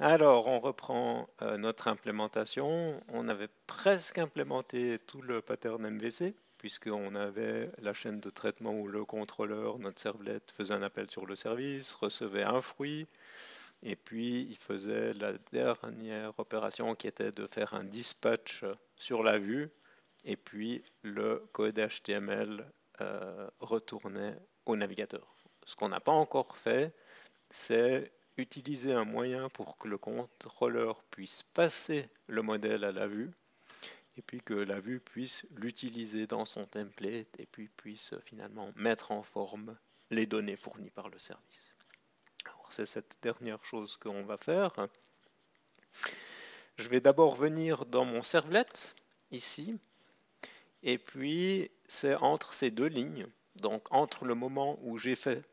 Alors, on reprend notre implémentation. On avait presque implémenté tout le pattern MVC, puisqu'on avait la chaîne de traitement où le contrôleur, notre servlet, faisait un appel sur le service, recevait un fruit, et puis il faisait la dernière opération qui était de faire un dispatch sur la vue, et puis le code HTML retournait au navigateur. Ce qu'on n'a pas encore fait, c'est utiliser un moyen pour que le contrôleur puisse passer le modèle à la vue et puis que la vue puisse l'utiliser dans son template et puis puisse finalement mettre en forme les données fournies par le service. Alors c'est cette dernière chose qu'on va faire. Je vais d'abord venir dans mon servlet ici et puis c'est entre ces deux lignes, donc entre le moment où j'ai fait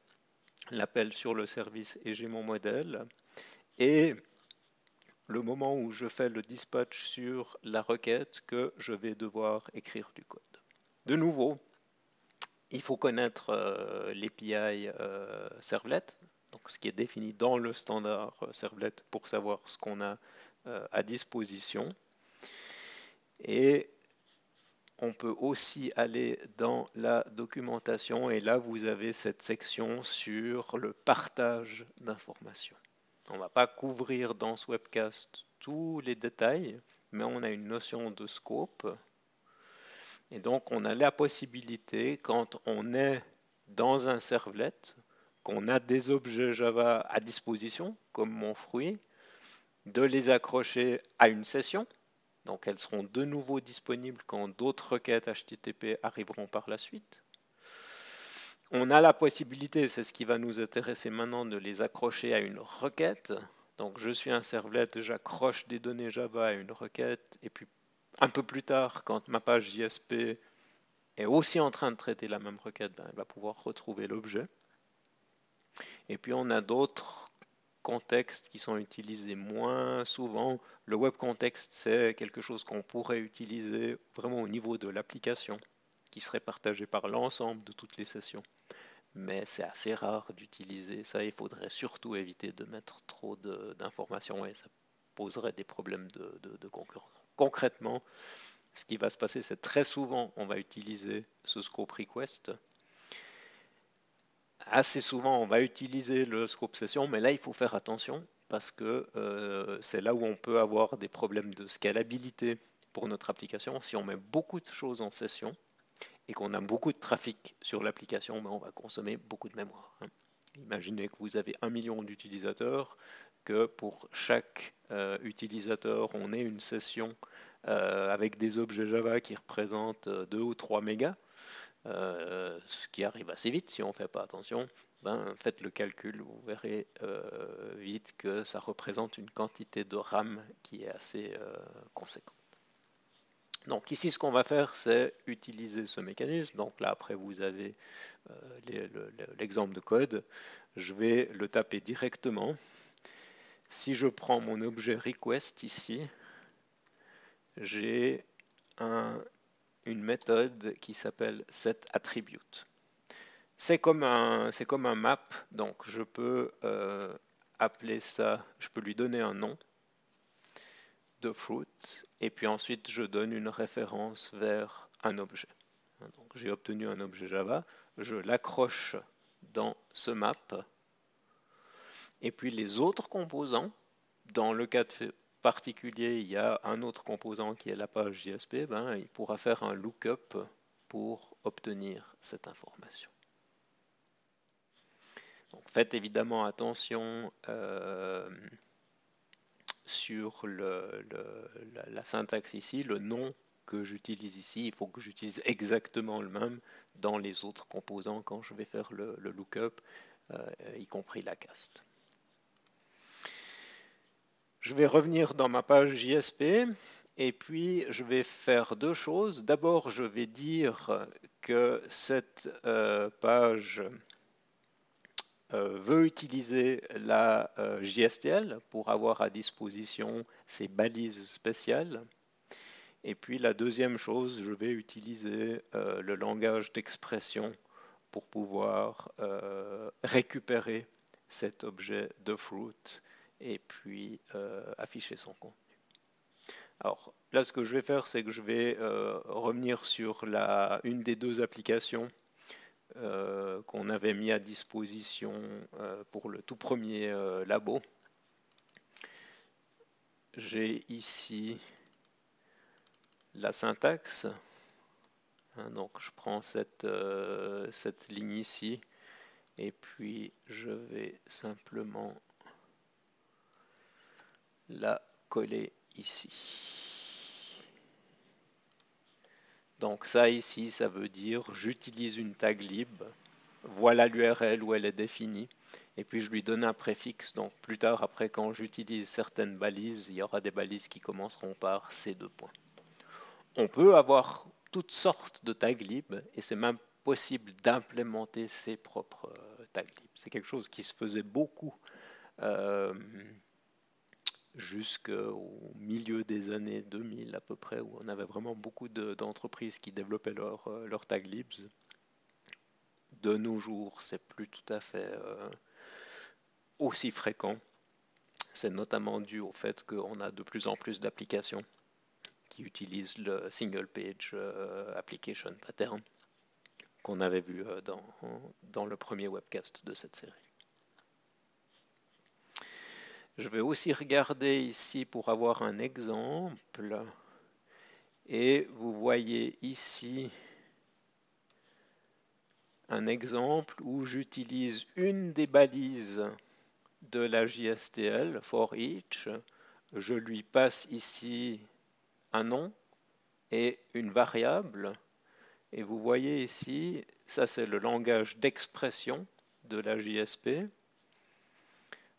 l'appel sur le service et j'ai mon modèle et le moment où je fais le dispatch sur la requête que je vais devoir écrire du code. De nouveau, il faut connaître l'API Servlet, donc ce qui est défini dans le standard Servlet pour savoir ce qu'on a à disposition. Et on peut aussi aller dans la documentation et là vous avez cette section sur le partage d'informations. On ne va pas couvrir dans ce webcast tous les détails, mais on a une notion de scope. Et donc, on a la possibilité, quand on est dans un servlet, qu'on a des objets Java à disposition, comme mon fruit, de les accrocher à une session. Donc, elles seront de nouveau disponibles quand d'autres requêtes HTTP arriveront par la suite. On a la possibilité, c'est ce qui va nous intéresser maintenant, de les accrocher à une requête. Donc je suis un servlet, j'accroche des données Java à une requête, et puis un peu plus tard, quand ma page JSP est aussi en train de traiter la même requête, ben, elle va pouvoir retrouver l'objet. Et puis on a d'autres contextes qui sont utilisés moins souvent. Le web context, c'est quelque chose qu'on pourrait utiliser vraiment au niveau de l'application, qui serait partagé par l'ensemble de toutes les sessions. Mais c'est assez rare d'utiliser ça. Il faudrait surtout éviter de mettre trop d'informations et ça poserait des problèmes de concurrence. Concrètement, ce qui va se passer, c'est très souvent, on va utiliser ce scope request. Assez souvent, on va utiliser le scope session, mais là, il faut faire attention parce que c'est là où on peut avoir des problèmes de scalabilité pour notre application. Si on met beaucoup de choses en session, et qu'on a beaucoup de trafic sur l'application, ben on va consommer beaucoup de mémoire. Imaginez que vous avez 1 million d'utilisateurs, que pour chaque utilisateur, on ait une session avec des objets Java qui représentent 2 ou 3 mégas, ce qui arrive assez vite si on ne fait pas attention. Ben, faites le calcul, vous verrez vite que ça représente une quantité de RAM qui est assez conséquente. Donc ici, ce qu'on va faire, c'est utiliser ce mécanisme. Donc là, après, vous avez l'exemple de code. Je vais le taper directement. Si je prends mon objet request ici, j'ai une méthode qui s'appelle setAttribute. C'est comme un map, donc je peux appeler ça, je peux lui donner un nom de fruit, et puis ensuite je donne une référence vers un objet. Donc j'ai obtenu un objet Java, je l'accroche dans ce map, et puis les autres composants, dans le cas particulier, il y a un autre composant qui est la page JSP, ben, il pourra faire un lookup pour obtenir cette information. Donc faites évidemment attention sur la syntaxe ici, le nom que j'utilise ici, il faut que j'utilise exactement le même dans les autres composants quand je vais faire le lookup, y compris la cast. Je vais revenir dans ma page JSP et puis je vais faire deux choses. D'abord, je vais dire que cette page veut utiliser la JSTL pour avoir à disposition ces balises spéciales. Et puis la deuxième chose, je vais utiliser le langage d'expression pour pouvoir récupérer cet objet de fruit et puis afficher son contenu. Alors là, ce que je vais faire, c'est que je vais revenir sur une des deux applications qu'on avait mis à disposition pour le tout premier labo. J'ai ici la syntaxe. Donc je prends cette ligne ici et puis je vais simplement la coller ici. Donc ça ici, ça veut dire j'utilise une tag lib, voilà l'URL où elle est définie, et puis je lui donne un préfixe. Donc plus tard, après, quand j'utilise certaines balises, il y aura des balises qui commenceront par ces deux points. On peut avoir toutes sortes de tags lib, et c'est même possible d'implémenter ses propres tags lib. C'est quelque chose qui se faisait beaucoup jusqu'au milieu des années 2000 à peu près, où on avait vraiment beaucoup d'entreprises qui développaient leurs tag libs. De nos jours, c'est plus tout à fait aussi fréquent. C'est notamment dû au fait qu'on a de plus en plus d'applications qui utilisent le single page application pattern qu'on avait vu dans le premier webcast de cette série. Je vais aussi regarder ici pour avoir un exemple. Et vous voyez ici un exemple où j'utilise une des balises de la JSTL, for each. Je lui passe ici un nom et une variable. Et vous voyez ici, ça c'est le langage d'expression de la JSP.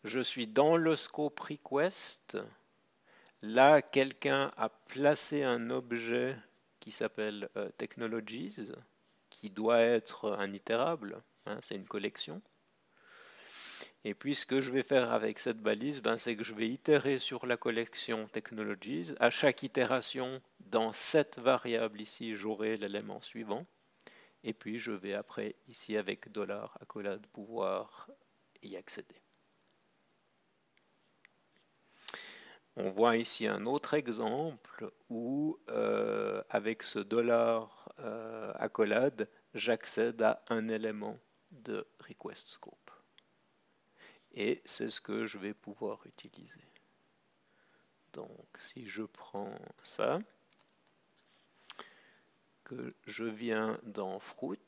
Je suis dans le scope request. Là, quelqu'un a placé un objet qui s'appelle technologies, qui doit être un itérable, hein, c'est une collection. Et puis ce que je vais faire avec cette balise, c'est que je vais itérer sur la collection technologies. À chaque itération, dans cette variable ici, j'aurai l'élément suivant. Et puis je vais après, ici avec $accolade, pouvoir y accéder. On voit ici un autre exemple où, avec ce $accolade, j'accède à un élément de request scope. Et c'est ce que je vais pouvoir utiliser. Donc, si je prends ça, que je viens dans Fruit,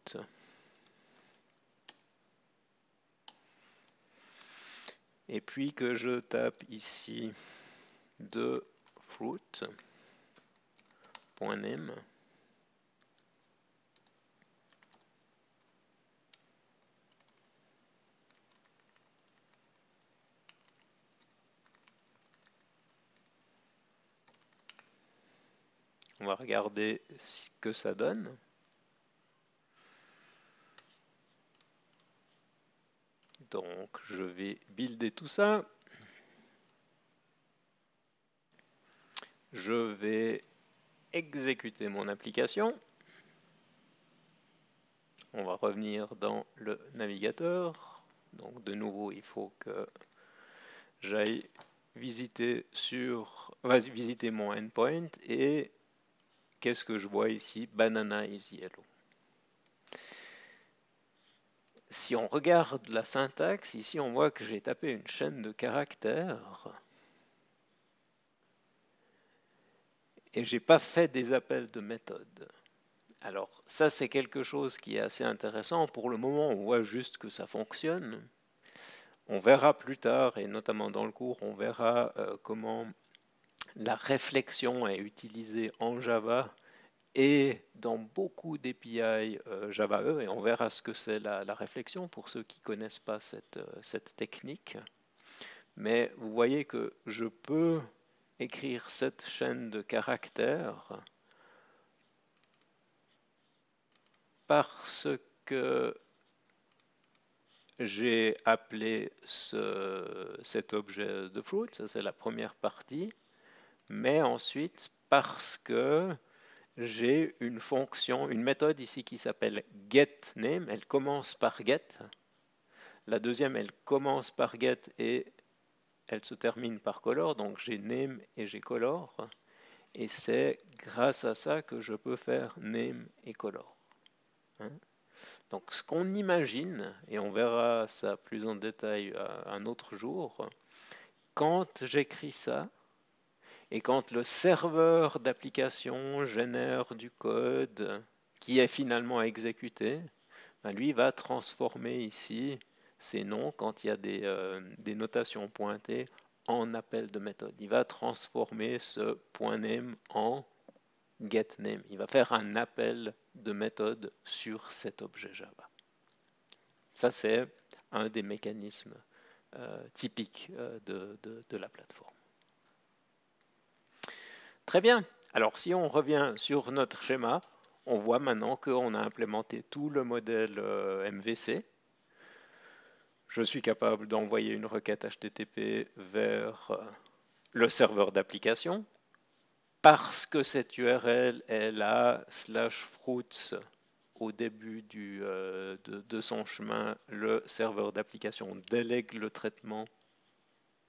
et puis que je tape ici de fruit.name, on va regarder ce que ça donne. Donc, je vais builder tout ça. Je vais exécuter mon application. On va revenir dans le navigateur. Donc, de nouveau, il faut que j'aille visiter mon endpoint. Et qu'est-ce que je vois ici? Banana is yellow. Si on regarde la syntaxe, ici on voit que j'ai tapé une chaîne de caractères et j'ai pas fait des appels de méthode. Alors ça c'est quelque chose qui est assez intéressant. Pour le moment on voit juste que ça fonctionne. On verra plus tard, et notamment dans le cours, on verra comment la réflexion est utilisée en Java et dans beaucoup d'API Java E, et on verra ce que c'est la réflexion pour ceux qui ne connaissent pas cette technique. Mais vous voyez que je peux écrire cette chaîne de caractères parce que j'ai appelé cet objet de fruit, ça c'est la première partie, mais ensuite parce que j'ai une fonction, une méthode ici qui s'appelle getName, elle commence par get. La deuxième, elle commence par get et elle se termine par color, donc j'ai name et j'ai color. Et c'est grâce à ça que je peux faire name et color. Hein. Donc ce qu'on imagine, et on verra ça plus en détail un autre jour, quand j'écris ça, et quand le serveur d'application génère du code qui est finalement exécuté, ben lui va transformer ici ces noms, quand il y a des notations pointées, en appel de méthode. Il va transformer ce .name en getName. Il va faire un appel de méthode sur cet objet Java. Ça, c'est un des mécanismes typiques de la plateforme. Très bien. Alors, si on revient sur notre schéma, on voit maintenant qu'on a implémenté tout le modèle MVC. Je suis capable d'envoyer une requête HTTP vers le serveur d'application. Parce que cette URL est là, /fruits au début de son chemin, le serveur d'application délègue le traitement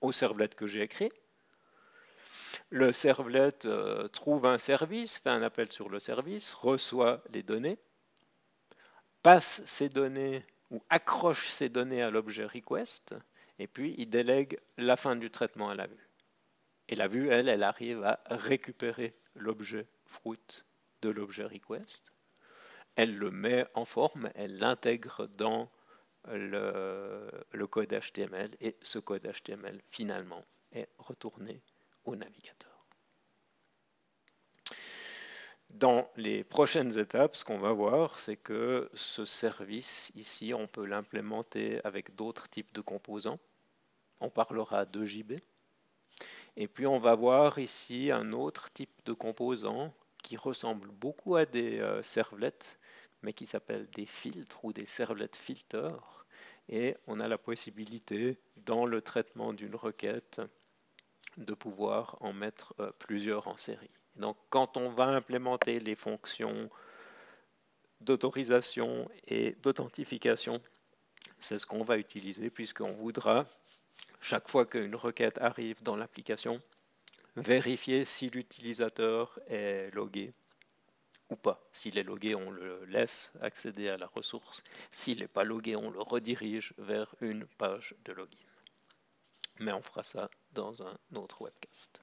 au servlet que j'ai écrit. Le servlet trouve un service, fait un appel sur le service, reçoit les données, passe ces données ou accroche ces données à l'objet request, et puis il délègue la fin du traitement à la vue. Et la vue, elle arrive à récupérer l'objet fruit de l'objet request. Elle le met en forme, elle l'intègre dans le code HTML, et ce code HTML finalement est retourné au navigateur. Dans les prochaines étapes, ce qu'on va voir, c'est que ce service, ici, on peut l'implémenter avec d'autres types de composants. On parlera de JB. Et puis, on va voir ici un autre type de composant qui ressemble beaucoup à des servlets, mais qui s'appelle des filtres ou des servlet filters. Et on a la possibilité, dans le traitement d'une requête, de pouvoir en mettre plusieurs en série. Donc, quand on va implémenter les fonctions d'autorisation et d'authentification, c'est ce qu'on va utiliser, puisqu'on voudra, chaque fois qu'une requête arrive dans l'application, vérifier si l'utilisateur est logué ou pas. S'il est logué, on le laisse accéder à la ressource. S'il n'est pas logué, on le redirige vers une page de login. Mais on fera ça dans un autre webcast.